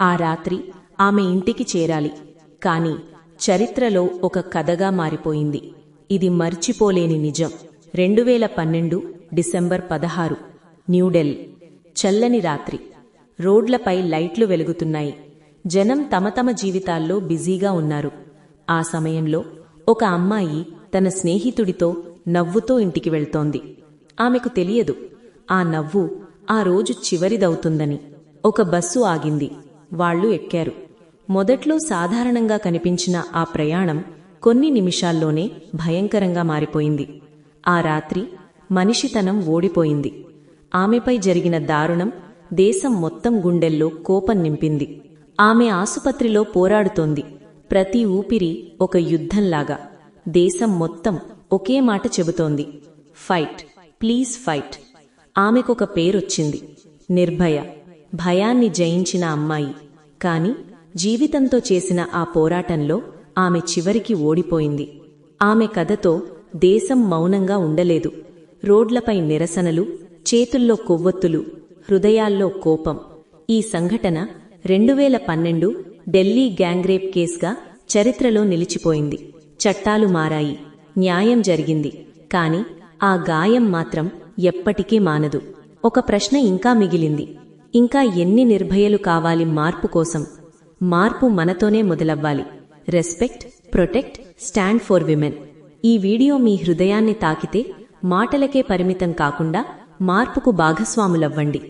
ఆ రాత్రి ఆమె ఇంటికి చేరాలి. కాని చరిత్రలో ఒక కథగా మారిపోయింది. ఇది మర్చిపోలేని నిజం. 2012 డిసెంబర్ 16 న్యూఢిల్లీ. చల్లని రాత్రి. రోడ్లపై లైట్లు వెలుగుతున్నాయి. జనం తమ తమ జీవితాల్లో బిజీగా ఉన్నారు. ఆ సమయంలో ఒక అమ్మాయి తన స్నేహితుడితో నవ్వుతో ఇంటికి వెళ్తోంది. ఆమెకు తెలియదు ఆ నవ్వు ఆ రోజు చివరిదవుతుందని. ఒక బస్సు ఆగింది. వాళ్లు ఎక్కారు. మొదట్లో సాధారణంగా కనిపించిన ఆ ప్రయాణం కొన్ని నిమిషాల్లోనే భయంకరంగా మారిపోయింది. ఆ రాత్రి మనిషితనం ఓడిపోయింది. ఆమెపై జరిగిన దారుణం దేశం మొత్తం గుండెల్లో కోపం నింపింది. ఆమె ఆసుపత్రిలో పోరాడుతోంది. ప్రతి ఊపిరి ఒక యుద్ధంలాగా. దేశం మొత్తం ఒకే మాట చెబుతోంది, ఫైట్, ప్లీజ్ ఫైట్. ఆమెకొక పేరొచ్చింది, నిర్భయ. భయాన్ని జయించిన అమ్మాయి. కాని జీవితంతో చేసిన ఆ పోరాటంలో ఆమె చివరికి ఓడిపోయింది. ఆమె కథతో దేశం మౌనంగా ఉండలేదు. రోడ్లపై నిరసనలు, చేతుల్లో కొవ్వొత్తులు, హృదయాల్లో కోపం. ఈ సంఘటన 2012 ఢిల్లీ గ్యాంగ్రేప్ కేస్గా చరిత్రలో నిలిచిపోయింది. చట్టాలు మారాయి, న్యాయం జరిగింది. కాని ఆ గాయం మాత్రం ఎప్పటికీ మానదు. ఒక ప్రశ్న ఇంకా మిగిలింది. ఇంకా ఎన్ని నిర్భయలు కావాలి మార్పు కోసం? మార్పు మనతోనే మొదలవ్వాలి. Respect, protect, stand for women. ఈ వీడియో మీ హృదయాన్ని తాకితే మాటలకే పరిమితం కాకుండా మార్పుకు భాగస్వాములవ్వండి.